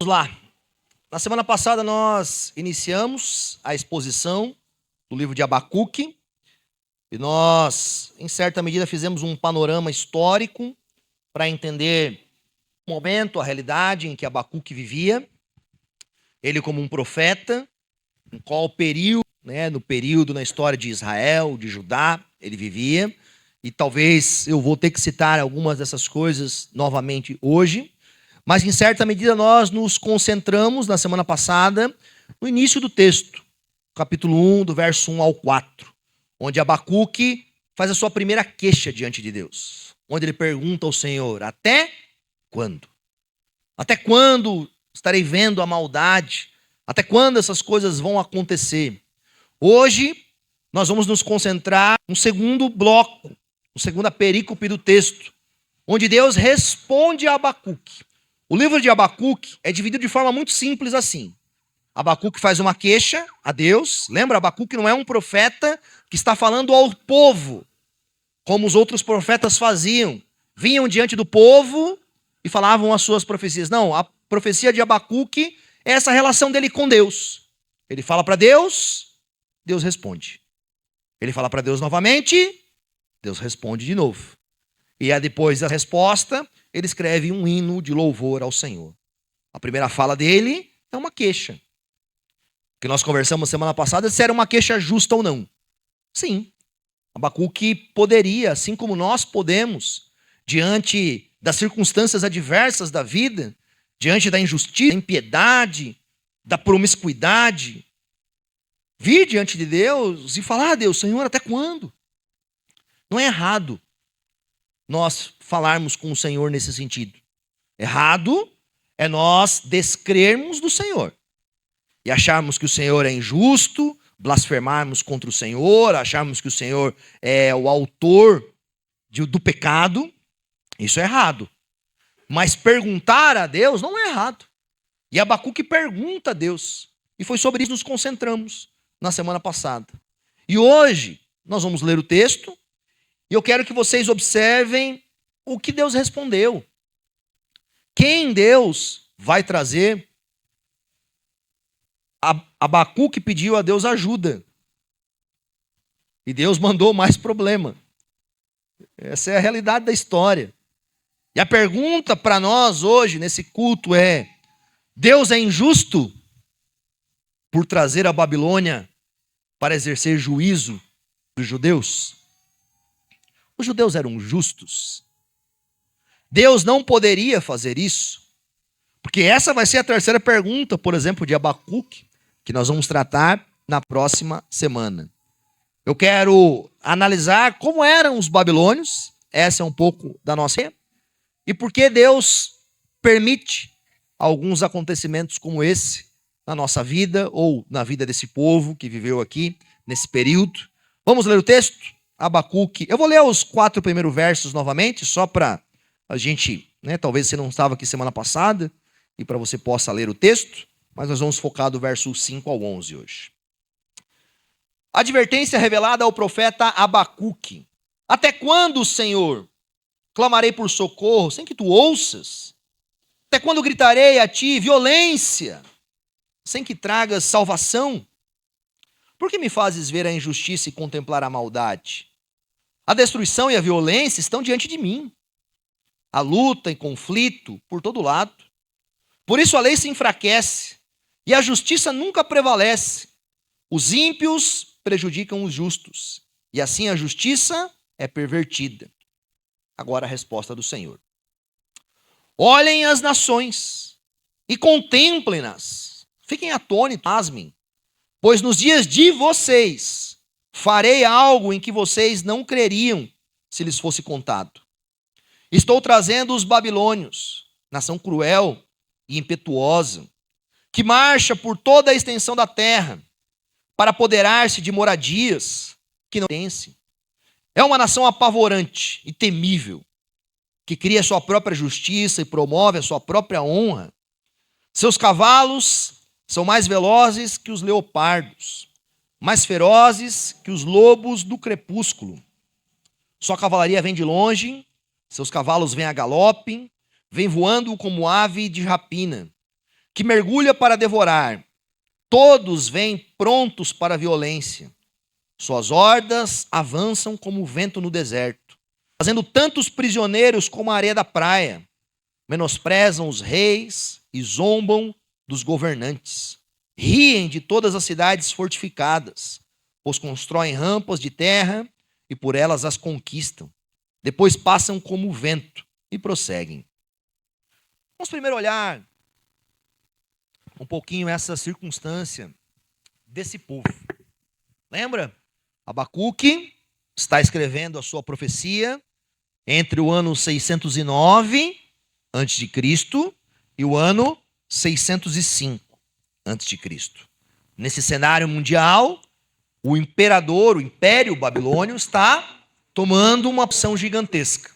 Vamos lá. Na semana passada nós iniciamos a exposição do livro de Abacuque e nós, em certa medida, fizemos um panorama histórico para entender o momento, a realidade em que Abacuque vivia. Ele como um profeta, em qual período, no período na história de Israel, de Judá, ele vivia. E talvez eu vou ter que citar algumas dessas coisas novamente hoje. Mas, em certa medida, nós nos concentramos, na semana passada, no início do texto, capítulo 1, do verso 1 ao 4, onde Abacuque faz a sua primeira queixa diante de Deus, onde ele pergunta ao Senhor: até quando? Até quando estarei vendo a maldade? Até quando essas coisas vão acontecer? Hoje, nós vamos nos concentrar no segundo bloco, na segunda perícope do texto, onde Deus responde a Abacuque. O livro de Abacuque é dividido de forma muito simples assim. Abacuque faz uma queixa a Deus. Lembra, Abacuque não é um profeta que está falando ao povo, como os outros profetas faziam. Vinham diante do povo e falavam as suas profecias. Não, a profecia de Abacuque é essa relação dele com Deus. Ele fala para Deus, Deus responde. Ele fala para Deus novamente, Deus responde de novo. E aí, depois da resposta, ele escreve um hino de louvor ao Senhor. A primeira fala dele é uma queixa. Que nós conversamos semana passada, se era uma queixa justa ou não. Sim, Abacuque poderia, assim como nós podemos, diante das circunstâncias adversas da vida, diante da injustiça, da impiedade, da promiscuidade, vir diante de Deus e falar: Deus, Senhor, até quando? Não é errado nós falarmos com o Senhor nesse sentido. Errado é nós descrermos do Senhor e acharmos que o Senhor é injusto, blasfemarmos contra o Senhor, acharmos que o Senhor é o autor do pecado. Isso é errado. Mas perguntar a Deus não é errado. E Abacuque pergunta a Deus. E foi sobre isso que nos concentramos na semana passada. E hoje nós vamos ler o texto. E eu quero que vocês observem o que Deus respondeu. Quem Deus vai trazer? Abacuque pediu a Deus ajuda. E Deus mandou mais problema. Essa é a realidade da história. E a pergunta para nós hoje, nesse culto, é: Deus é injusto por trazer a Babilônia para exercer juízo dos judeus? Os judeus eram justos. Deus não poderia fazer isso. Porque essa vai ser a terceira pergunta, por exemplo, de Abacuque, que nós vamos tratar na próxima semana. Eu quero analisar como eram os babilônios. Essa é um pouco da nossa... E por que Deus permite alguns acontecimentos como esse na nossa vida ou na vida desse povo que viveu aqui nesse período. Vamos ler o texto? Abacuque. Eu vou ler os 4 primeiros versos novamente, só para a gente, talvez você não estava aqui semana passada, e para você possa ler o texto, mas nós vamos focar do verso 5 ao 11 hoje. Advertência revelada ao profeta Abacuque. Até quando, Senhor, clamarei por socorro sem que tu ouças? Até quando gritarei a ti violência sem que tragas salvação? Por que me fazes ver a injustiça e contemplar a maldade? A destruição e a violência estão diante de mim. A luta e conflito por todo lado. Por isso a lei se enfraquece e a justiça nunca prevalece. Os ímpios prejudicam os justos e assim a justiça é pervertida. Agora a resposta do Senhor. Olhem as nações e contemplem-nas. Fiquem atônitos, pasmem. Pois nos dias de vocês farei algo em que vocês não creriam se lhes fosse contado. Estou trazendo os babilônios, nação cruel e impetuosa, que marcha por toda a extensão da terra para apoderar-se de moradias que não pertencem. É uma nação apavorante e temível, que cria sua própria justiça e promove a sua própria honra. Seus cavalos são mais velozes que os leopardos, mais ferozes que os lobos do crepúsculo. Sua cavalaria vem de longe, seus cavalos vêm a galope, vêm voando como ave de rapina. que mergulha para devorar. Todos vêm prontos para a violência. Suas hordas avançam como o vento no deserto, fazendo tantos prisioneiros como a areia da praia. Menosprezam os reis e zombam dos governantes. Riem de todas as cidades fortificadas, pois constroem rampas de terra e por elas as conquistam. Depois passam como o vento e prosseguem. Vamos primeiro olhar um pouquinho essa circunstância desse povo. Lembra? Abacuque está escrevendo a sua profecia entre o ano 609 a.C. e o ano 605 a.C. Nesse cenário mundial, o Império Babilônio está tomando uma ação gigantesca.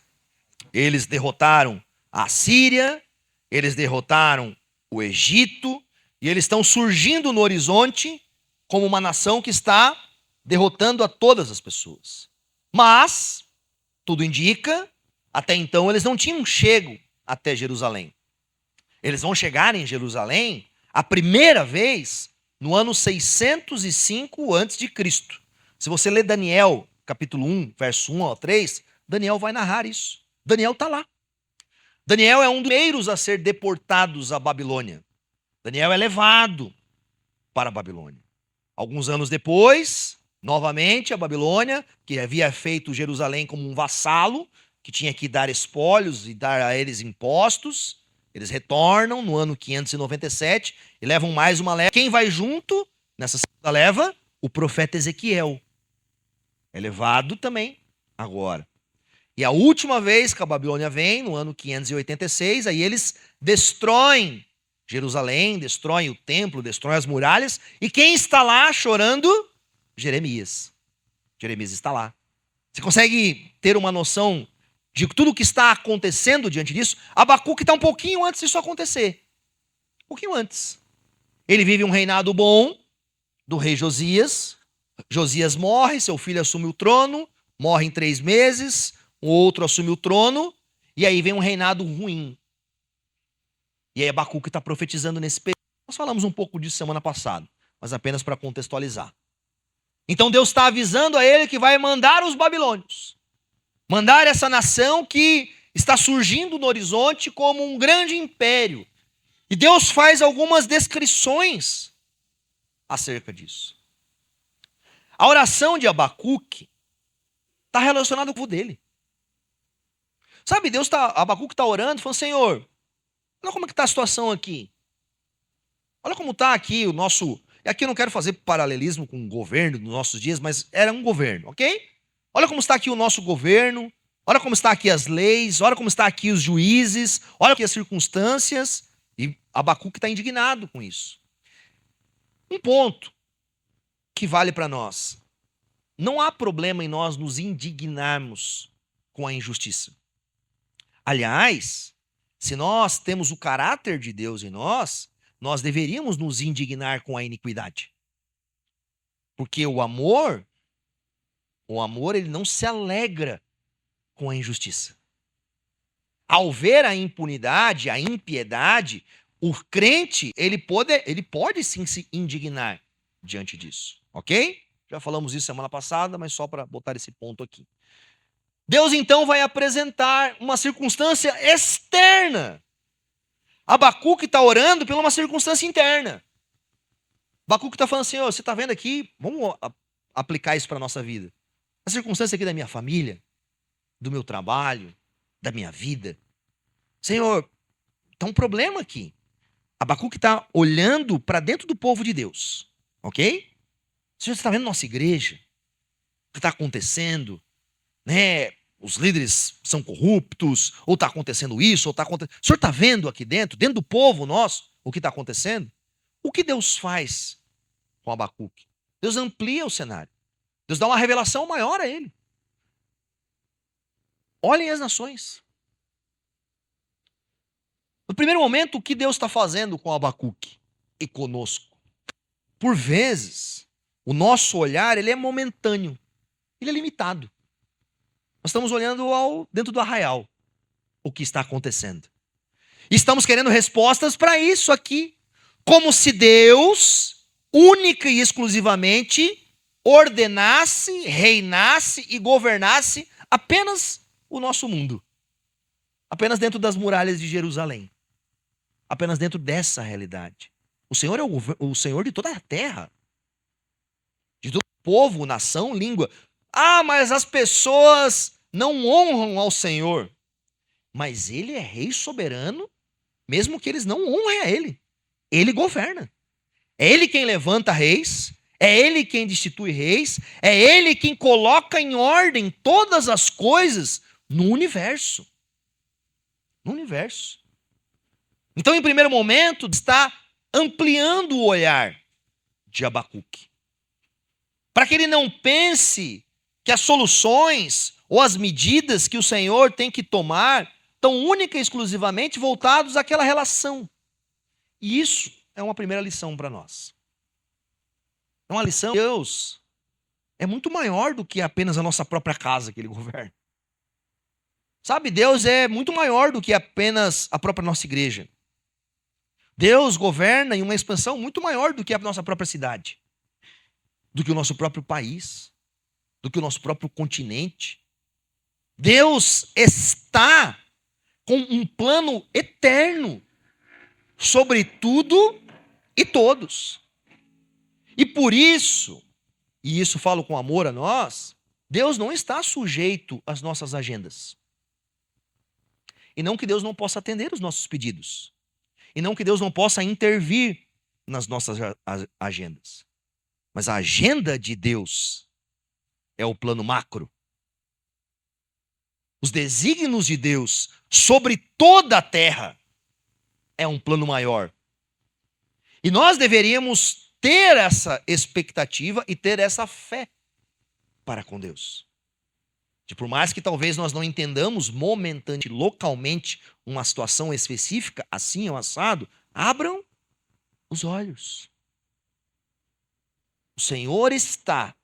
Eles derrotaram a Síria, eles derrotaram o Egito, e eles estão surgindo no horizonte como uma nação que está derrotando a todas as pessoas. Mas, tudo indica, até então eles não tinham chego até Jerusalém. Eles vão chegar em Jerusalém a primeira vez no ano 605 a.C. Se você ler Daniel, capítulo 1, verso 1 ao 3, Daniel vai narrar isso. Daniel está lá. Daniel é um dos primeiros a ser deportados à Babilônia. Daniel é levado para a Babilônia. Alguns anos depois, novamente a Babilônia, que havia feito Jerusalém como um vassalo, que tinha que dar espólios e dar a eles impostos, eles retornam no ano 597 e levam mais uma leva. Quem vai junto nessa segunda leva? O profeta Ezequiel. É levado também agora. E a última vez que a Babilônia vem, no ano 586, aí eles destroem Jerusalém, destroem o templo, destroem as muralhas. E quem está lá chorando? Jeremias. Jeremias está lá. Você consegue ter uma noção de tudo o que está acontecendo diante disso? Abacuque está um pouquinho antes disso acontecer. Um pouquinho antes. Ele vive um reinado bom do rei Josias. Josias morre, seu filho assume o trono, morre em 3 meses, o outro assume o trono, e aí vem um reinado ruim. E aí Abacuque está profetizando nesse período. Nós falamos um pouco disso semana passada, mas apenas para contextualizar. Então Deus está avisando a ele que vai mandar os babilônios. Mandar essa nação que está surgindo no horizonte como um grande império. E Deus faz algumas descrições acerca disso. A oração de Abacuque está relacionada com o dele. Sabe, Abacuque está orando, falando, Senhor, olha como é que está a situação aqui. Olha como está aqui o nosso... E aqui eu não quero fazer paralelismo com o governo dos nossos dias, mas era um governo, ok? Olha como está aqui o nosso governo, olha como está aqui as leis, olha como está aqui os juízes, olha aqui as circunstâncias. E Abacuque está indignado com isso. Um ponto que vale para nós. Não há problema em nós nos indignarmos com a injustiça. Aliás, se nós temos o caráter de Deus em nós, nós deveríamos nos indignar com a iniquidade. Porque o amor ele não se alegra com a injustiça. Ao ver a impunidade, a impiedade, o crente, ele pode sim se indignar diante disso, ok? Já falamos isso semana passada, mas só para botar esse ponto aqui. Deus então vai apresentar uma circunstância externa. Abacuque está orando por uma circunstância interna. Abacuque está falando assim, você está vendo aqui, vamos aplicar isso para a nossa vida. A circunstância aqui da minha família, do meu trabalho, da minha vida. Senhor, está um problema aqui. Abacuque está olhando para dentro do povo de Deus, ok? Senhor, você está vendo nossa igreja? O que está acontecendo? Né? Os líderes são corruptos, ou está acontecendo isso, ou está acontecendo... O senhor está vendo aqui dentro do povo nosso, o que está acontecendo? O que Deus faz com Abacuque? Deus amplia o cenário. Deus dá uma revelação maior a ele. Olhem as nações. No primeiro momento, o que Deus está fazendo com Abacuque e conosco? Por vezes, o nosso olhar ele é momentâneo, ele é limitado. Nós estamos olhando dentro do arraial o que está acontecendo. E estamos querendo respostas para isso aqui. Como se Deus, única e exclusivamente, ordenasse, reinasse e governasse apenas o nosso mundo. Apenas dentro das muralhas de Jerusalém. Apenas dentro dessa realidade. O Senhor é o Senhor de toda a terra. De todo povo, nação, língua. Ah, mas as pessoas não honram ao Senhor. Mas Ele é rei soberano, mesmo que eles não honrem a Ele. Ele governa. É Ele quem levanta reis, é Ele quem destitui reis, é Ele quem coloca em ordem todas as coisas no universo. No universo. Então, em primeiro momento, está ampliando o olhar de Abacuque. Para que ele não pense que as soluções ou as medidas que o Senhor tem que tomar estão única e exclusivamente voltados àquela relação. E isso é uma primeira lição para nós. É uma lição de Deus. É muito maior do que apenas a nossa própria casa que Ele governa. Sabe, Deus é muito maior do que apenas a própria nossa igreja. Deus governa em uma expansão muito maior do que a nossa própria cidade, do que o nosso próprio país, do que o nosso próprio continente. Deus está com um plano eterno sobre tudo e todos. E por isso, e isso falo com amor a nós, Deus não está sujeito às nossas agendas. E não que Deus não possa atender os nossos pedidos. E não que Deus não possa intervir nas nossas agendas. Mas a agenda de Deus é o plano macro. Os desígnios de Deus sobre toda a terra é um plano maior. E nós deveríamos ter essa expectativa e ter essa fé para com Deus. De por mais que talvez nós não entendamos momentaneamente, localmente, uma situação específica, assim ou assado, abram os olhos. O Senhor está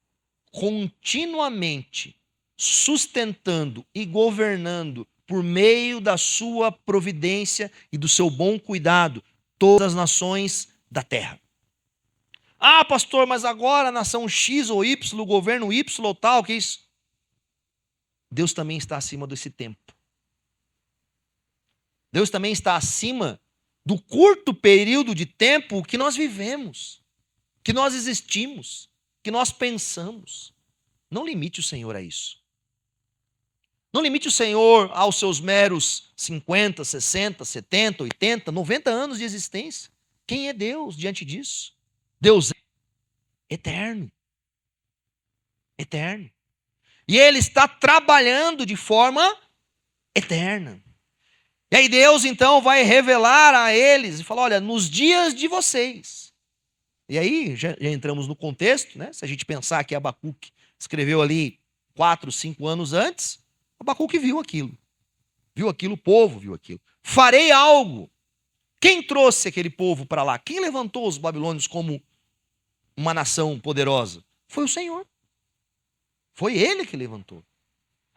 continuamente sustentando e governando por meio da sua providência e do seu bom cuidado todas as nações da terra. Ah, pastor, mas agora a nação X ou Y, o governo Y ou tal, que é isso? Deus também está acima desse tempo. Deus também está acima do curto período de tempo que nós vivemos, que nós existimos, que nós pensamos. Não limite o Senhor a isso. Não limite o Senhor aos seus meros 50, 60, 70, 80, 90 anos de existência. Quem é Deus diante disso? Deus é eterno. Eterno. E Ele está trabalhando de forma eterna. E aí Deus então vai revelar a eles e falar, olha, nos dias de vocês. E aí já entramos no contexto, né? Se a gente pensar que Abacuque escreveu ali 4, 5 anos antes, Abacuque viu aquilo. Viu aquilo, o povo viu aquilo. Farei algo. Quem trouxe aquele povo para lá? Quem levantou os babilônios como uma nação poderosa? Foi o Senhor. Foi Ele que levantou.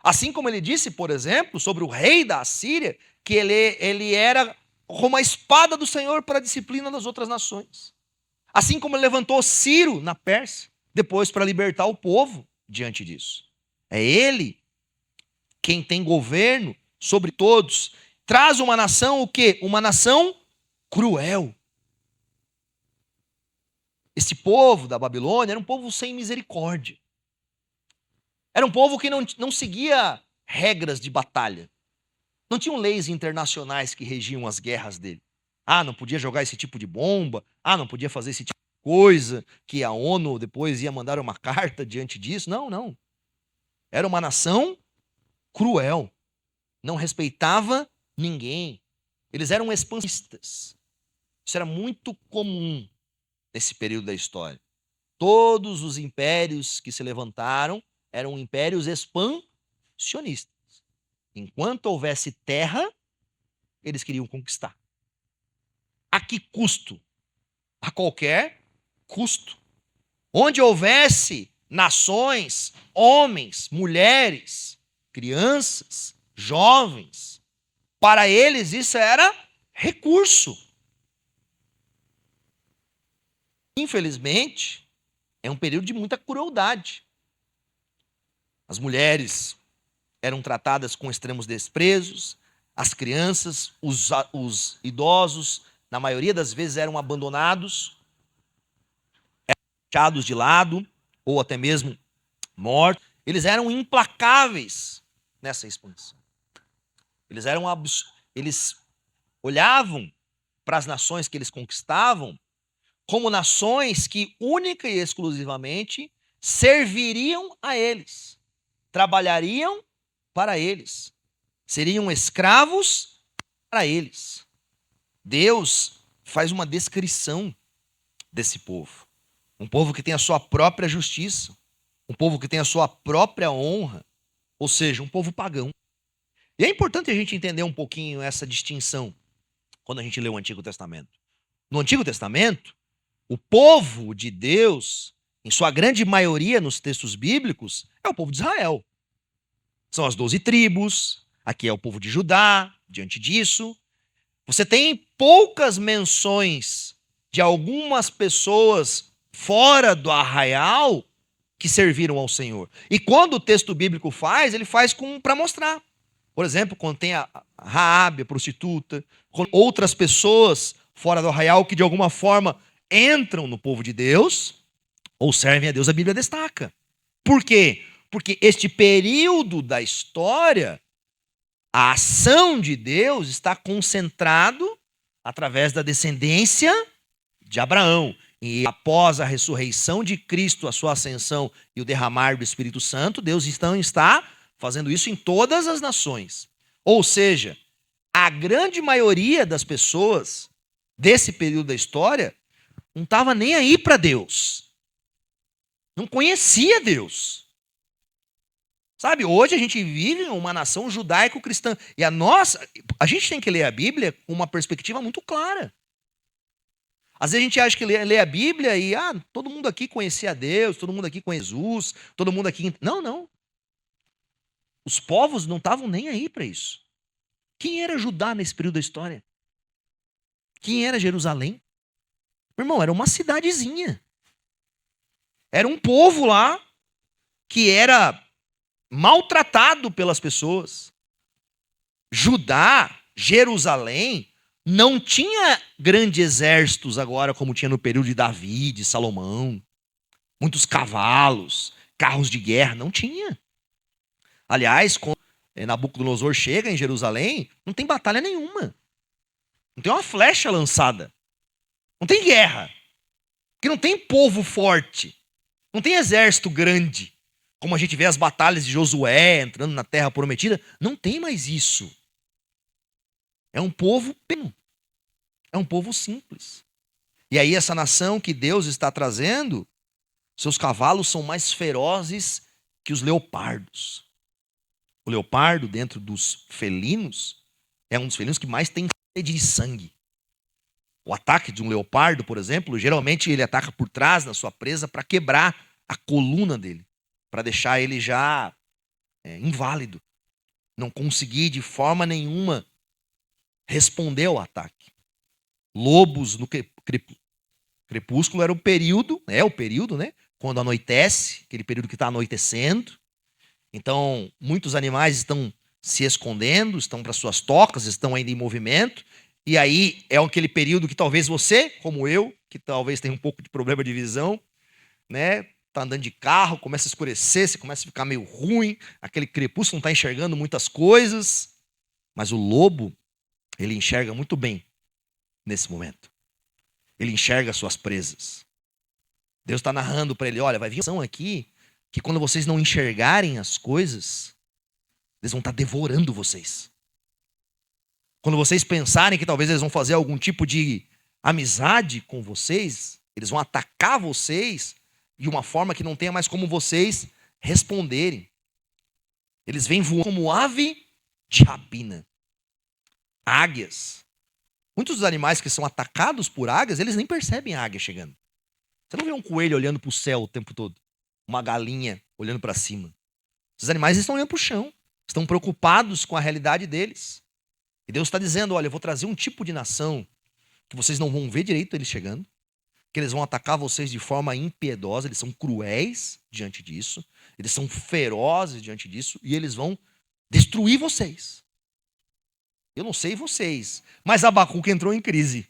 Assim como ele disse, por exemplo, sobre o rei da Assíria, que ele era como a espada do Senhor para a disciplina das outras nações. Assim como ele levantou Ciro na Pérsia, depois para libertar o povo diante disso. É Ele quem tem governo sobre todos. Traz uma nação o quê? Uma nação cruel. Esse povo da Babilônia era um povo sem misericórdia. Era um povo que não seguia regras de batalha. Não tinham leis internacionais que regiam as guerras dele. Ah, não podia jogar esse tipo de bomba. Ah, não podia fazer esse tipo de coisa, que a ONU depois ia mandar uma carta diante disso. Não, não. Era uma nação cruel. Não respeitava ninguém. Eles eram expansistas. Isso era muito comum nesse período da história. Todos os impérios que se levantaram eram impérios expansionistas. Enquanto houvesse terra, eles queriam conquistar. A que custo? A qualquer custo. Onde houvesse nações, homens, mulheres, crianças, jovens, para eles isso era recurso. Infelizmente, é um período de muita crueldade. As mulheres eram tratadas com extremos desprezos, as crianças, os idosos, na maioria das vezes eram abandonados, deixados de lado, ou até mesmo mortos. Eles eram implacáveis nessa expansão. Eles olhavam para as nações que eles conquistavam como nações que única e exclusivamente serviriam a eles, trabalhariam para eles, seriam escravos para eles. Deus faz uma descrição desse povo. Um povo que tem a sua própria justiça, um povo que tem a sua própria honra, ou seja, um povo pagão. E é importante a gente entender um pouquinho essa distinção quando a gente lê o Antigo Testamento. No Antigo Testamento, o povo de Deus, em sua grande maioria nos textos bíblicos, é o povo de Israel. São as 12 tribos, aqui é o povo de Judá, diante disso. Você tem poucas menções de algumas pessoas fora do arraial que serviram ao Senhor. E quando o texto bíblico faz, ele faz para mostrar. Por exemplo, quando tem a Raabe, a prostituta, com outras pessoas fora do arraial que de alguma forma entram no povo de Deus ou servem a Deus, a Bíblia destaca. Por quê? Porque este período da história, a ação de Deus está concentrado através da descendência de Abraão. E após a ressurreição de Cristo, a sua ascensão e o derramar do Espírito Santo, Deus então está fazendo isso em todas as nações. Ou seja, a grande maioria das pessoas desse período da história não estava nem aí para Deus. Não conhecia Deus. Sabe, hoje a gente vive uma nação judaico-cristã. E a gente tem que ler a Bíblia com uma perspectiva muito clara. Às vezes a gente acha que lê a Bíblia e todo mundo aqui conhecia Deus, todo mundo aqui conhecia Jesus, todo mundo aqui... Não. Os povos não estavam nem aí para isso. Quem era Judá nesse período da história? Quem era Jerusalém? Meu irmão, era uma cidadezinha. Era um povo lá que era maltratado pelas pessoas. Judá, Jerusalém, não tinha grandes exércitos agora como tinha no período de Davi, de Salomão. Muitos cavalos, carros de guerra, não tinha. Aliás, quando Nabucodonosor chega em Jerusalém, não tem batalha nenhuma. Não tem uma flecha lançada. Não tem guerra. Porque não tem povo forte. Não tem exército grande. Como a gente vê as batalhas de Josué entrando na terra prometida. Não tem mais isso. É um povo pequeno. É um povo simples. E aí essa nação que Deus está trazendo, seus cavalos são mais ferozes que os leopardos. O leopardo, dentro dos felinos, é um dos felinos que mais tem sede de sangue. O ataque de um leopardo, por exemplo, geralmente ele ataca por trás da sua presa para quebrar a coluna dele, para deixar ele já inválido, não conseguir de forma nenhuma responder ao ataque. Lobos no crepúsculo era o período, né, quando anoitece, aquele período que está anoitecendo. Então, muitos animais estão se escondendo, estão para suas tocas, estão ainda em movimento. E aí é aquele período que talvez você, como eu, que talvez tenha um pouco de problema de visão, né, tá andando de carro, começa a escurecer, você começa a ficar meio ruim, aquele crepúsculo não está enxergando muitas coisas. Mas o lobo, ele enxerga muito bem nesse momento. Ele enxerga as suas presas. Deus está narrando para ele, olha, vai vir uma ação aqui que quando vocês não enxergarem as coisas, eles vão estar devorando vocês. Quando vocês pensarem que talvez eles vão fazer algum tipo de amizade com vocês, eles vão atacar vocês de uma forma que não tenha mais como vocês responderem. Eles vêm voando como ave de rapina. Águias. Muitos dos animais que são atacados por águias, eles nem percebem a águia chegando. Você não vê um coelho olhando para o céu o tempo todo. Uma galinha olhando para cima. Esses animais estão olhando para o chão. Estão preocupados com a realidade deles. E Deus está dizendo, olha, eu vou trazer um tipo de nação que vocês não vão ver direito eles chegando. que eles vão atacar vocês de forma impiedosa, eles são cruéis diante disso, eles são ferozes diante disso, e eles vão destruir vocês. Eu não sei vocês, mas Abacuque entrou em crise.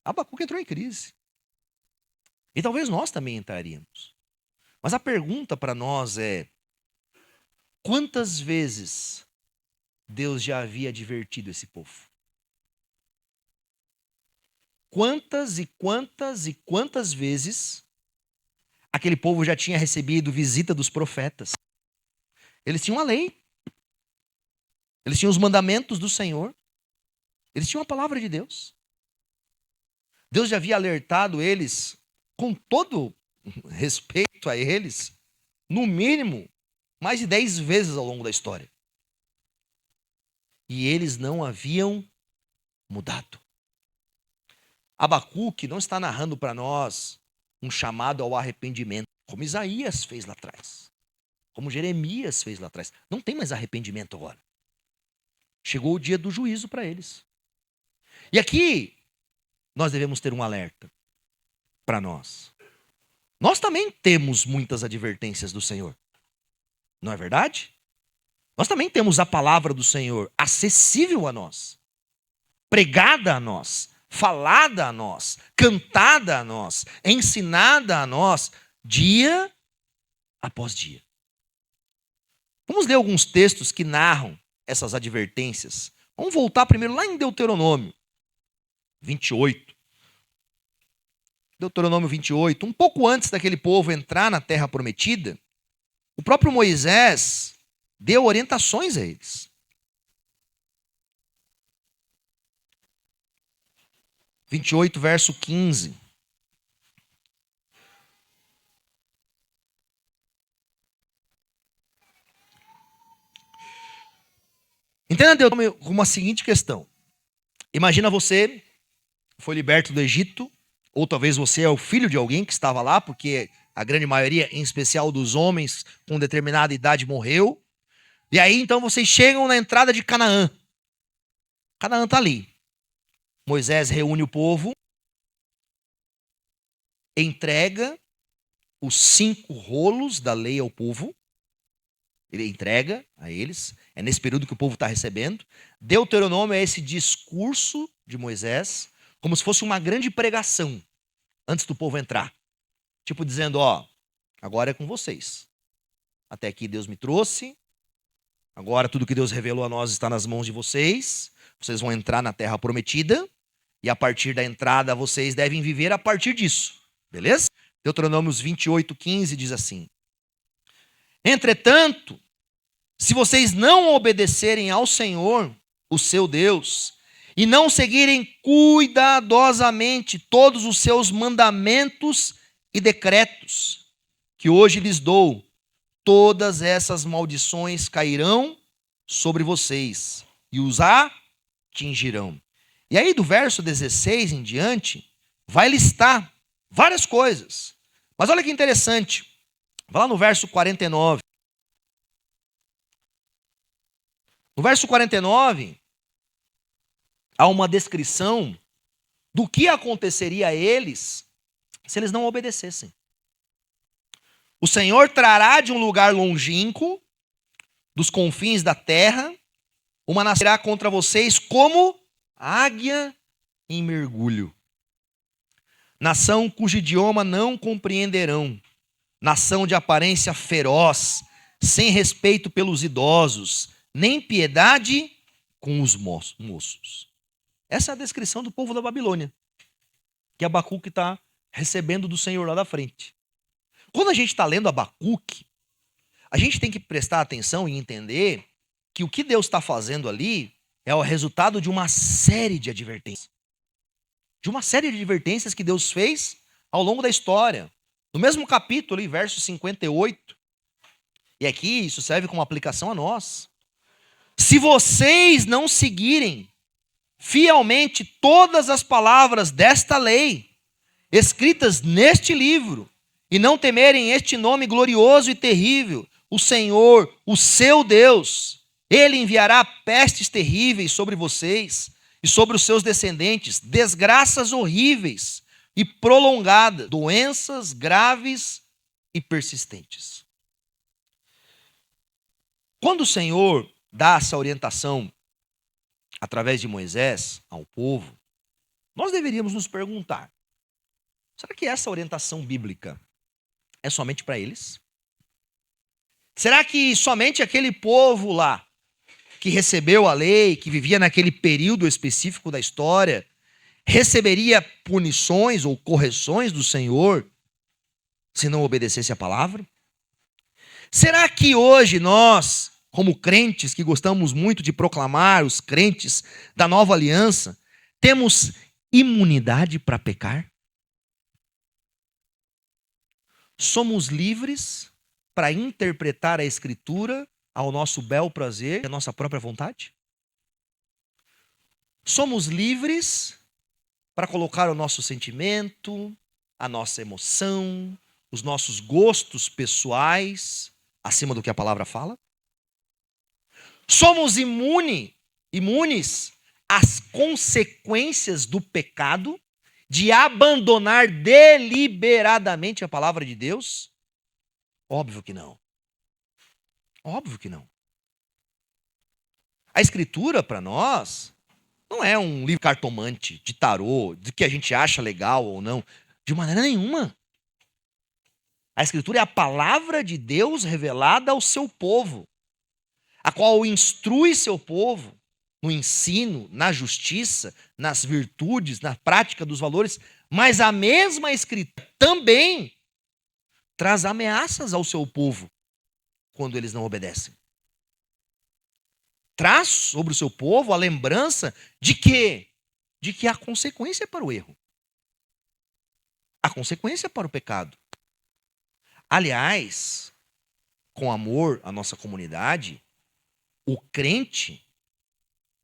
Abacuque entrou em crise. E talvez nós também entraríamos. Mas a pergunta para nós é: quantas vezes Deus já havia advertido esse povo? Quantas e quantas e quantas vezes aquele povo já tinha recebido visita dos profetas? Eles tinham a lei. Eles tinham os mandamentos do Senhor. Eles tinham a palavra de Deus. Deus já havia alertado eles, com todo respeito a eles, no mínimo, mais de 10 vezes ao longo da história. E eles não haviam mudado. Abacuque não está narrando para nós um chamado ao arrependimento, como Isaías fez lá atrás, como Jeremias fez lá atrás. Não tem mais arrependimento agora. Chegou o dia do juízo para eles. E aqui nós devemos ter um alerta para nós. Nós também temos muitas advertências do Senhor. Não é verdade? Nós também temos a palavra do Senhor acessível a nós, pregada a nós, falada a nós, cantada a nós, ensinada a nós, dia após dia. Vamos ler alguns textos que narram essas advertências. Vamos voltar primeiro lá em Deuteronômio 28. Deuteronômio 28, um pouco antes daquele povo entrar na terra prometida, o próprio Moisés deu orientações a eles. 28, verso 15. Entenda Deuteronômio como a seguinte questão. Imagina você foi liberto do Egito, ou talvez você é o filho de alguém que estava lá, porque a grande maioria, em especial dos homens com determinada idade, morreu. E aí, então, vocês chegam na entrada de Canaã. Canaã está ali. Moisés reúne o povo, entrega os 5 rolos da lei ao povo. Ele entrega a eles. É nesse período que o povo está recebendo. Deuteronômio é esse discurso de Moisés, como se fosse uma grande pregação antes do povo entrar. Tipo dizendo, ó, agora é com vocês. Até aqui Deus me trouxe. Agora tudo que Deus revelou a nós está nas mãos de vocês. Vocês vão entrar na terra prometida. E a partir da entrada vocês devem viver a partir disso. Beleza? Deuteronômios 28, 15 diz assim. Entretanto, se vocês não obedecerem ao Senhor, o seu Deus, e não seguirem cuidadosamente todos os seus mandamentos e decretos, que hoje lhes dou, todas essas maldições cairão sobre vocês e os atingirão. E aí do verso 16 em diante, vai listar várias coisas. Mas olha que interessante. Vai lá no verso 49. No verso 49, há uma descrição do que aconteceria a eles se eles não obedecessem. O Senhor trará de um lugar longínquo, dos confins da terra, uma nascerá contra vocês como águia em mergulho. Nação cujo idioma não compreenderão. Nação de aparência feroz, sem respeito pelos idosos, nem piedade com os moços. Essa é a descrição do povo da Babilônia, que Abacuque está recebendo do Senhor lá da frente. Quando a gente está lendo Abacuque, a gente tem que prestar atenção e entender que o que Deus está fazendo ali é o resultado de uma série de advertências. De uma série de advertências que Deus fez ao longo da história. No mesmo capítulo, verso 58, e aqui isso serve como aplicação a nós. Se vocês não seguirem fielmente todas as palavras desta lei, escritas neste livro, e não temerem este nome glorioso e terrível, o Senhor, o seu Deus, Ele enviará pestes terríveis sobre vocês e sobre os seus descendentes, desgraças horríveis, e prolongada, doenças graves e persistentes. Quando o Senhor dá essa orientação através de Moisés ao povo, nós deveríamos nos perguntar: será que essa orientação bíblica é somente para eles? Será que somente aquele povo lá, que recebeu a lei, que vivia naquele período específico da história, receberia punições ou correções do Senhor se não obedecesse a palavra? Será que hoje nós, como crentes que gostamos muito de proclamar, os crentes da nova aliança, temos imunidade para pecar? Somos livres para interpretar a Escritura ao nosso bel prazer e à nossa própria vontade? Somos livres para colocar o nosso sentimento, a nossa emoção, os nossos gostos pessoais acima do que a palavra fala? Somos imunes às consequências do pecado, de abandonar deliberadamente a palavra de Deus? Óbvio que não. Óbvio que não. A Escritura, para nós, não é um livro cartomante de tarô, de que a gente acha legal ou não. De maneira nenhuma. A Escritura é a palavra de Deus revelada ao seu povo, a qual instrui seu povo no ensino, na justiça, nas virtudes, na prática dos valores, mas a mesma Escritura também traz ameaças ao seu povo quando eles não obedecem. Traz sobre o seu povo a lembrança de quê? De que há consequência para o erro. Há consequência para o pecado. Aliás, com amor à nossa comunidade, o crente,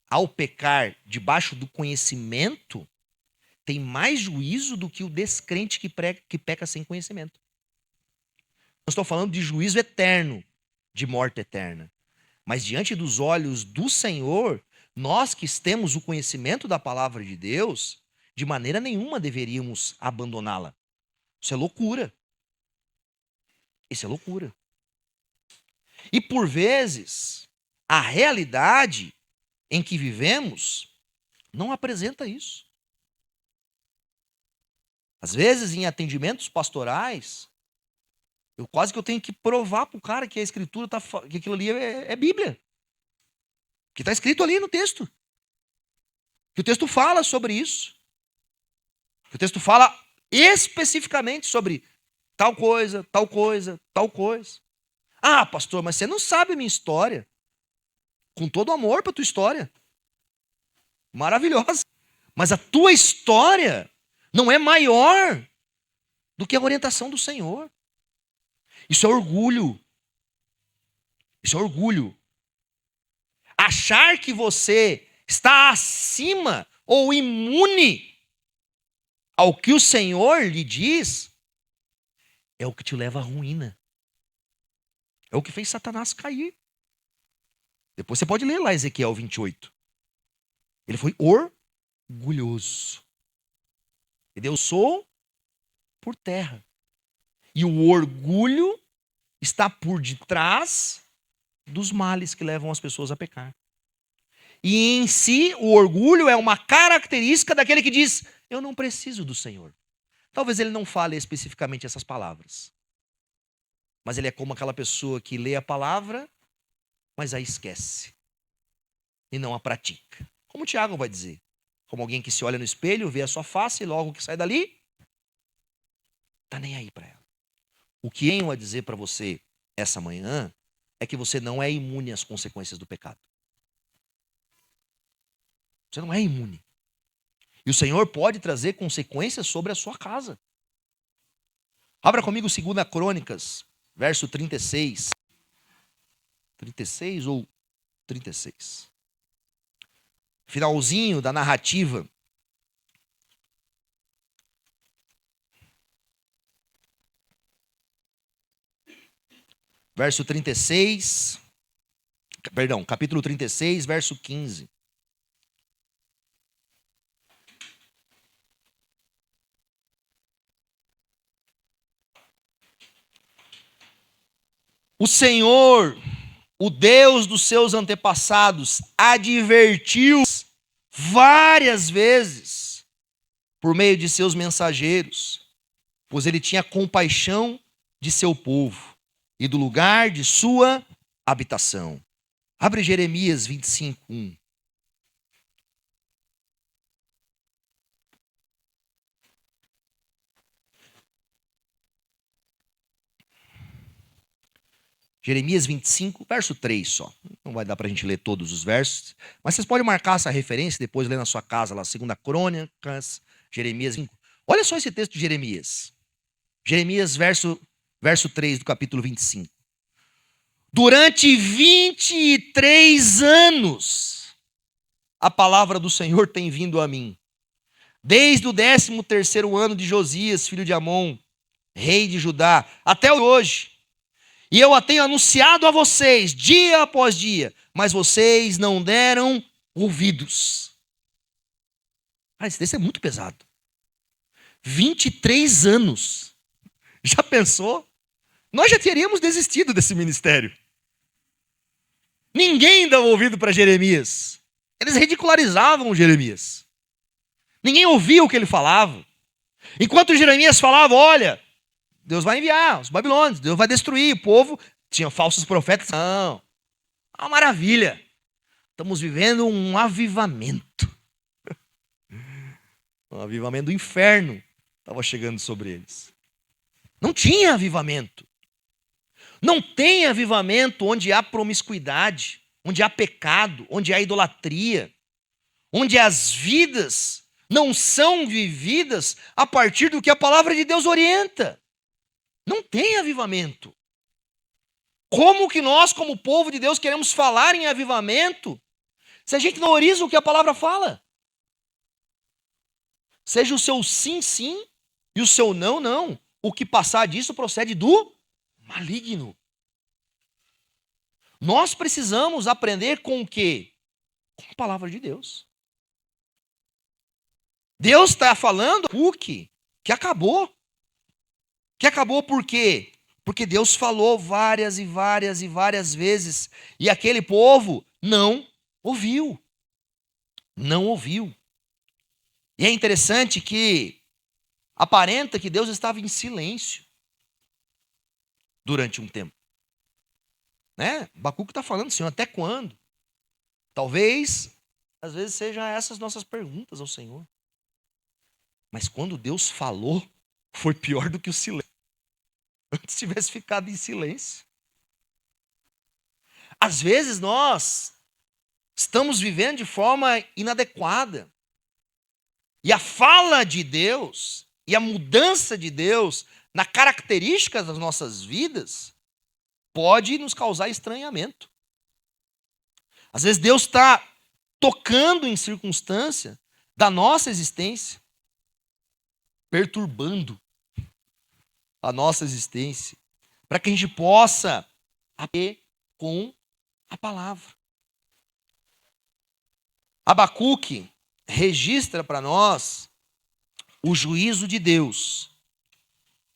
ao pecar debaixo do conhecimento, tem mais juízo do que o descrente que peca sem conhecimento. Não estou falando de juízo eterno, de morte eterna. Mas diante dos olhos do Senhor, nós que temos o conhecimento da palavra de Deus, de maneira nenhuma deveríamos abandoná-la. Isso é loucura. Isso é loucura. E por vezes, a realidade em que vivemos não apresenta isso. Às vezes, em atendimentos pastorais, eu tenho que provar para o cara que a Escritura que aquilo ali é Bíblia. Que está escrito ali no texto. Que o texto fala sobre isso. Que o texto fala especificamente sobre tal coisa, tal coisa, tal coisa. Ah, pastor, mas você não sabe a minha história. Com todo amor para a tua história. Maravilhosa. Mas a tua história não é maior do que a orientação do Senhor. Isso é orgulho. Isso é orgulho. Achar que você está acima ou imune ao que o Senhor lhe diz é o que te leva à ruína. É o que fez Satanás cair. Depois você pode ler lá Ezequiel 28. Ele foi orgulhoso. E Deus sou por terra. E o orgulho está por detrás dos males que levam as pessoas a pecar. E em si, o orgulho é uma característica daquele que diz: eu não preciso do Senhor. Talvez ele não fale especificamente essas palavras. Mas ele é como aquela pessoa que lê a palavra, mas a esquece. E não a pratica. Como o Tiago vai dizer. Como alguém que se olha no espelho, vê a sua face e logo que sai dali, está nem aí para ela. O que tenho a dizer para você essa manhã é que você não é imune às consequências do pecado. Você não é imune. E o Senhor pode trazer consequências sobre a sua casa. Abra comigo 2 Crônicas, verso 36. 36 ou 36. Finalzinho da narrativa. Verso 36. Perdão, capítulo 36, verso 15. O Senhor, o Deus dos seus antepassados, advertiu várias vezes por meio de seus mensageiros, pois ele tinha compaixão de seu povo e do lugar de sua habitação. Abre Jeremias 25:1. Jeremias 25, verso 3 só. Não vai dar para a gente ler todos os versos, mas vocês podem marcar essa referência, depois ler na sua casa, lá, 2 Crônicas, Jeremias 5. Olha só esse texto de Jeremias. Jeremias, verso 3 do capítulo 25. Durante 23 anos, a palavra do Senhor tem vindo a mim. Desde o 13º ano de Josias, filho de Amon, rei de Judá, até hoje. E eu a tenho anunciado a vocês, dia após dia, mas vocês não deram ouvidos. Esse texto é muito pesado. 23 anos. Já pensou? Nós já teríamos desistido desse ministério. Ninguém dava ouvido para Jeremias. Eles ridicularizavam Jeremias. Ninguém ouvia o que ele falava. Enquanto Jeremias falava, olha, Deus vai enviar os babilônios, Deus vai destruir o povo. Tinha falsos profetas. Não, uma maravilha. Estamos vivendo um avivamento. Um avivamento do inferno estava chegando sobre eles. Não tinha avivamento. Não tem avivamento onde há promiscuidade, onde há pecado, onde há idolatria, onde as vidas não são vividas a partir do que a palavra de Deus orienta. Não tem avivamento. Como que nós, como povo de Deus, queremos falar em avivamento se a gente não oriza o que a palavra fala? Seja o seu sim, sim, e o seu não, não. O que passar disso procede do maligno. Nós precisamos aprender com o quê? Com a palavra de Deus. Deus está falando que acabou. Que acabou por quê? Porque Deus falou várias e várias e várias vezes. E aquele povo não ouviu. Não ouviu. E é interessante que aparenta que Deus estava em silêncio durante um tempo. Né? Abacuque está falando, Senhor, até quando? Talvez, às vezes, sejam essas nossas perguntas ao Senhor. Mas quando Deus falou, foi pior do que o silêncio. Antes tivesse ficado em silêncio. Às vezes nós estamos vivendo de forma inadequada. E a fala de Deus e a mudança de Deus na característica das nossas vidas pode nos causar estranhamento. Às vezes Deus está tocando em circunstância da nossa existência, perturbando a nossa existência, para que a gente possa aprender com a palavra. Abacuque registra para nós o juízo de Deus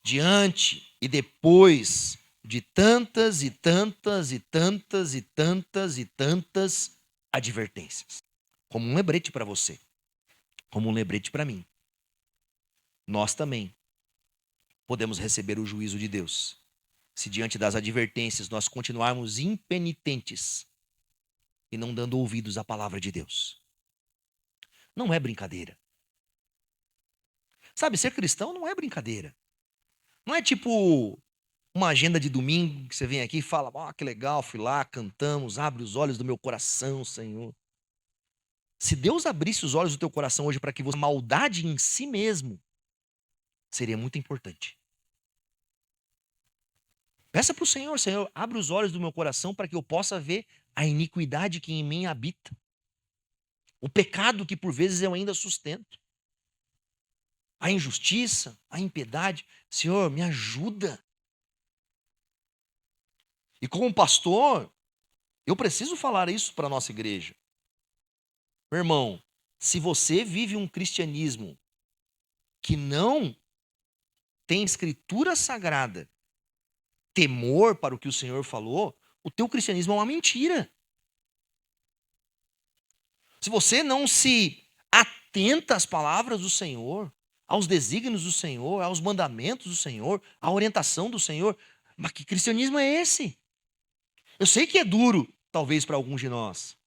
diante e depois de tantas e tantas e tantas e tantas e tantas advertências. Como um lembrete para você, como um lembrete para mim. Nós também podemos receber o juízo de Deus se diante das advertências nós continuarmos impenitentes e não dando ouvidos à palavra de Deus. Não é brincadeira. Sabe, ser cristão não é brincadeira. Não é tipo uma agenda de domingo que você vem aqui e fala, que legal, fui lá, cantamos, abre os olhos do meu coração, Senhor. Se Deus abrisse os olhos do teu coração hoje para que você maldade em si mesmo, seria muito importante. Peça para o Senhor, Senhor, abre os olhos do meu coração para que eu possa ver a iniquidade que em mim habita. O pecado que por vezes eu ainda sustento. A injustiça, a impiedade. Senhor, me ajuda. E como pastor, eu preciso falar isso para a nossa igreja. Meu irmão, se você vive um cristianismo que não tem escritura sagrada, temor para o que o Senhor falou, o teu cristianismo é uma mentira. Se você não se atenta às palavras do Senhor, aos desígnios do Senhor, aos mandamentos do Senhor, à orientação do Senhor, mas que cristianismo é esse? Eu sei que é duro, talvez, para alguns de nós.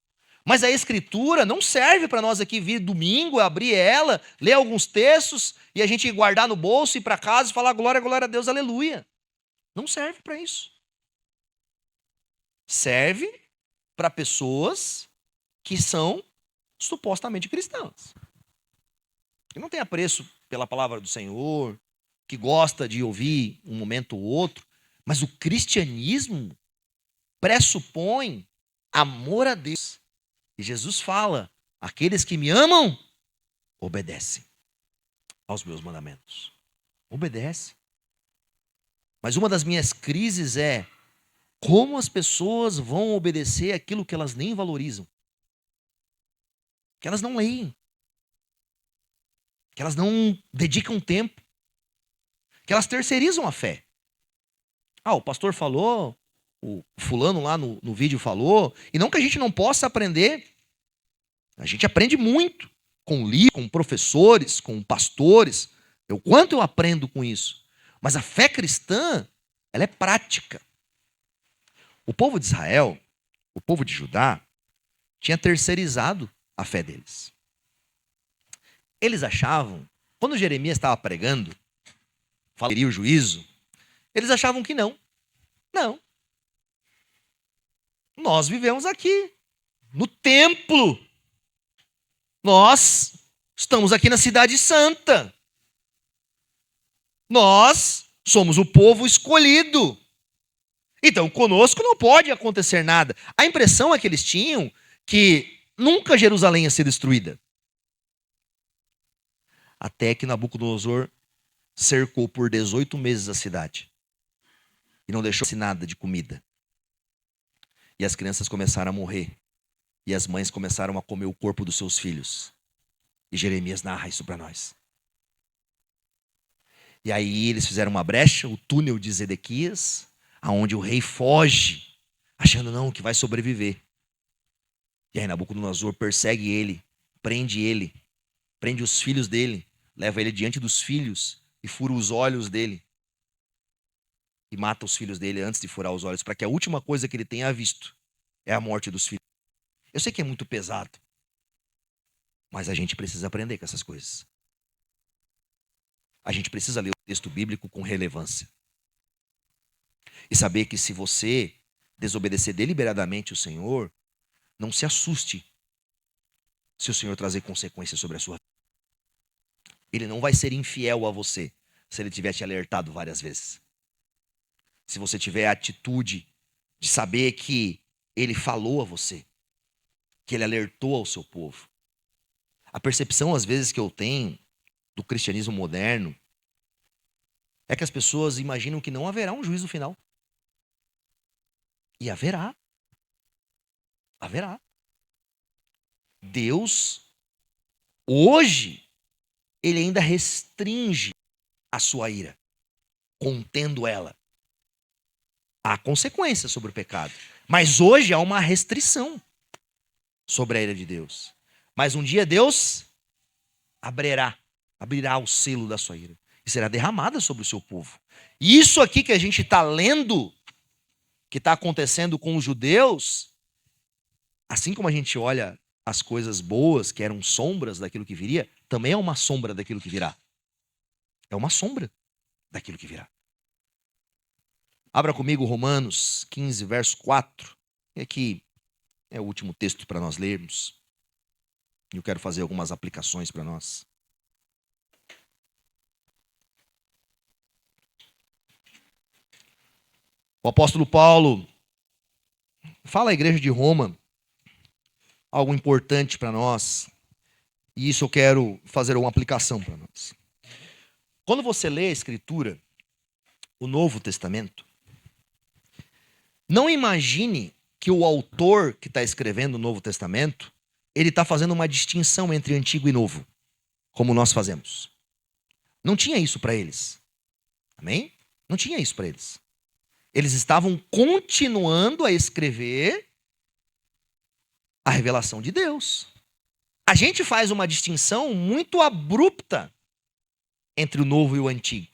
Mas a Escritura não serve para nós aqui vir domingo, abrir ela, ler alguns textos e a gente guardar no bolso, ir para casa e falar glória, glória a Deus, aleluia. Não serve para isso. Serve para pessoas que são supostamente cristãs. Que não tem apreço pela palavra do Senhor, que gosta de ouvir um momento ou outro, mas o cristianismo pressupõe amor a Deus. E Jesus fala: aqueles que me amam, obedecem aos meus mandamentos. Obedece. Mas uma das minhas crises é como as pessoas vão obedecer aquilo que elas nem valorizam, que elas não leem, que elas não dedicam tempo, que elas terceirizam a fé. Ah, o pastor falou, o fulano lá no vídeo falou, e não que a gente não possa aprender, a gente aprende muito com livros, com professores, com pastores, o quanto eu aprendo com isso. Mas a fé cristã, ela é prática. O povo de Israel, o povo de Judá, tinha terceirizado a fé deles. Eles achavam, quando Jeremias estava pregando, falaria o juízo, eles achavam que não. Não. Nós vivemos aqui, no templo. Nós estamos aqui na cidade santa. Nós somos o povo escolhido. Então, conosco não pode acontecer nada. A impressão é que eles tinham que nunca Jerusalém ia ser destruída. Até que Nabucodonosor cercou por 18 meses a cidade. E não deixou nada de comida. E as crianças começaram a morrer. E as mães começaram a comer o corpo dos seus filhos. E Jeremias narra isso para nós. E aí eles fizeram uma brecha, o túnel de Zedequias, aonde o rei foge, achando não que vai sobreviver. E aí Nabucodonosor persegue ele, prende os filhos dele, leva ele diante dos filhos e fura os olhos dele. E mata os filhos dele antes de furar os olhos, para que a última coisa que ele tenha visto é a morte dos filhos. Eu sei que é muito pesado, mas a gente precisa aprender com essas coisas. A gente precisa ler o texto bíblico com relevância. E saber que se você desobedecer deliberadamente o Senhor, não se assuste se o Senhor trazer consequências sobre a sua vida. Ele não vai ser infiel a você se ele tiver te alertado várias vezes. Se você tiver a atitude de saber que ele falou a você, que ele alertou ao seu povo. A percepção, às vezes, que eu tenho do cristianismo moderno é que as pessoas imaginam que não haverá um juízo final. E haverá. Haverá. Deus, hoje, ele ainda restringe a sua ira, contendo ela. Há consequências sobre o pecado. Mas hoje há uma restrição sobre a ira de Deus. Mas um dia Deus abrirá o selo da sua ira. E será derramada sobre o seu povo. E isso aqui que a gente está lendo, que está acontecendo com os judeus, assim como a gente olha as coisas boas, que eram sombras daquilo que viria, também é uma sombra daquilo que virá. É uma sombra daquilo que virá. Abra comigo Romanos 15, verso 4. E aqui é o último texto para nós lermos. E eu quero fazer algumas aplicações para nós. O apóstolo Paulo fala à igreja de Roma algo importante para nós. E isso eu quero fazer uma aplicação para nós. Quando você lê a Escritura, o Novo Testamento, não imagine que o autor que está escrevendo o Novo Testamento, ele está fazendo uma distinção entre Antigo e Novo, como nós fazemos. Não tinha isso para eles. Amém? Não tinha isso para eles. Eles estavam continuando a escrever a revelação de Deus. A gente faz uma distinção muito abrupta entre o novo e o antigo.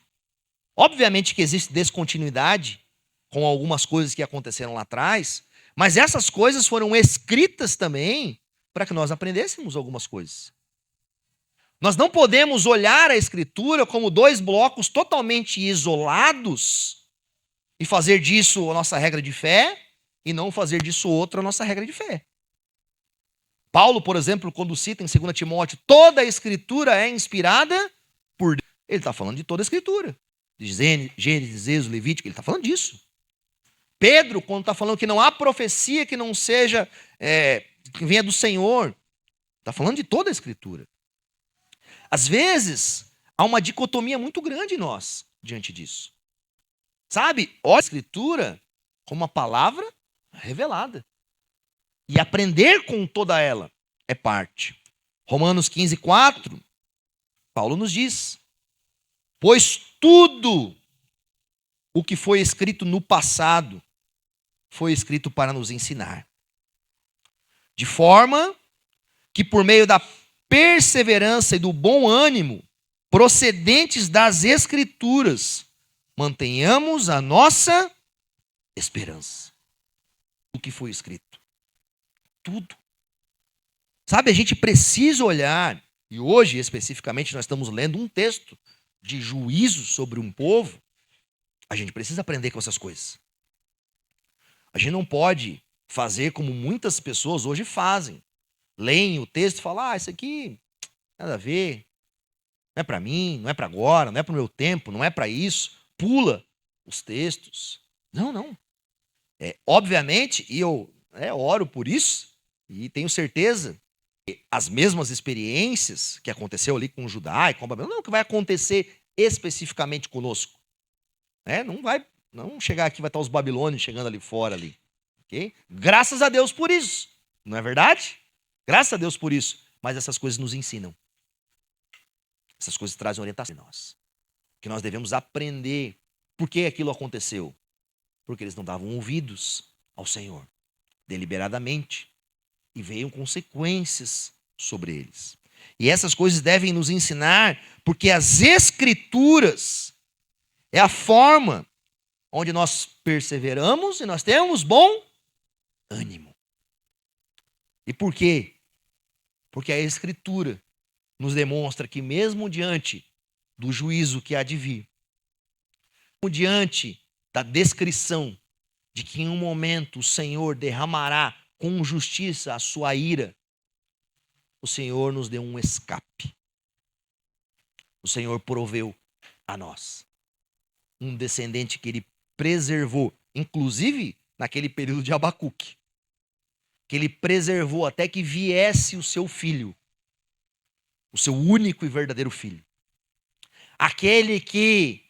Obviamente que existe descontinuidade com algumas coisas que aconteceram lá atrás, mas essas coisas foram escritas também para que nós aprendêssemos algumas coisas. Nós não podemos olhar a Escritura como dois blocos totalmente isolados e fazer disso a nossa regra de fé e não fazer disso outra a nossa regra de fé. Paulo, por exemplo, quando cita em 2 Timóteo, toda a Escritura é inspirada por Deus. Ele está falando de toda a Escritura. De Gênesis, Êxodo, Levítico, ele está falando disso. Pedro, quando está falando que não há profecia que não seja, que venha do Senhor, está falando de toda a Escritura. Às vezes, há uma dicotomia muito grande em nós diante disso. Sabe, olha a Escritura como uma palavra revelada. E aprender com toda ela é parte. Romanos 15:4, Paulo nos diz: pois tudo o que foi escrito no passado foi escrito para nos ensinar. De forma que por meio da perseverança e do bom ânimo procedentes das Escrituras, mantenhamos a nossa esperança. O que foi escrito. Tudo. Sabe, a gente precisa olhar, e hoje especificamente nós estamos lendo um texto de juízo sobre um povo, a gente precisa aprender com essas coisas. A gente não pode fazer como muitas pessoas hoje fazem. Leem o texto e falam, isso aqui nada a ver, não é para mim, não é para agora, não é para o meu tempo, não é para isso, pula os textos. Não. Obviamente, e eu oro por isso, e tenho certeza que as mesmas experiências que aconteceu ali com Judá e com Babilônia, não que vai acontecer especificamente conosco. Não chegar aqui vai estar os babilônios chegando ali fora ali. Okay? Graças a Deus por isso. Não é verdade? Graças a Deus por isso. Mas essas coisas nos ensinam. Essas coisas trazem orientação em nós. Que nós devemos aprender por que aquilo aconteceu. Porque eles não davam ouvidos ao Senhor. Deliberadamente. E veio consequências sobre eles. E essas coisas devem nos ensinar porque as Escrituras é a forma onde nós perseveramos e nós temos bom ânimo. E por quê? Porque a Escritura nos demonstra que mesmo diante do juízo que há de vir, mesmo diante da descrição de que em um momento o Senhor derramará com justiça a sua ira, o Senhor nos deu um escape. O Senhor proveu a nós um descendente que ele preservou, inclusive naquele período de Abacuque, que ele preservou até que viesse o seu filho, o seu único e verdadeiro filho. Aquele que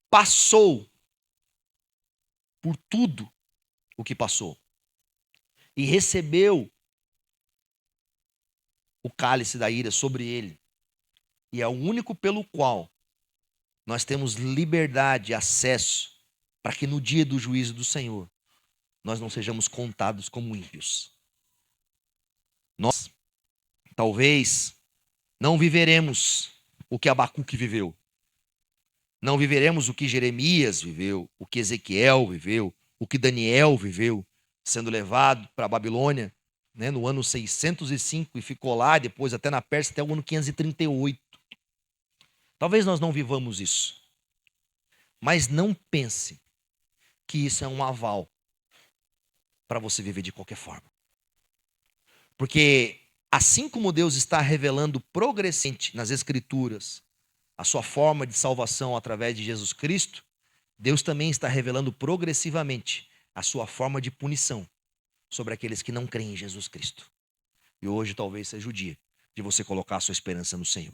passou por tudo o que passou e recebeu o cálice da ira sobre ele. E é o único pelo qual nós temos liberdade e acesso para que no dia do juízo do Senhor nós não sejamos contados como ímpios. Nós, talvez, não viveremos o que Abacuque viveu. Não viveremos o que Jeremias viveu, o que Ezequiel viveu, o que Daniel viveu, sendo levado para a Babilônia, no ano 605 e ficou lá, depois até na Pérsia até o ano 538. Talvez nós não vivamos isso. Mas não pense que isso é um aval para você viver de qualquer forma. Porque assim como Deus está revelando progressivamente nas Escrituras a sua forma de salvação através de Jesus Cristo, Deus também está revelando progressivamente a sua forma de punição sobre aqueles que não creem em Jesus Cristo. E hoje talvez seja o dia de você colocar a sua esperança no Senhor.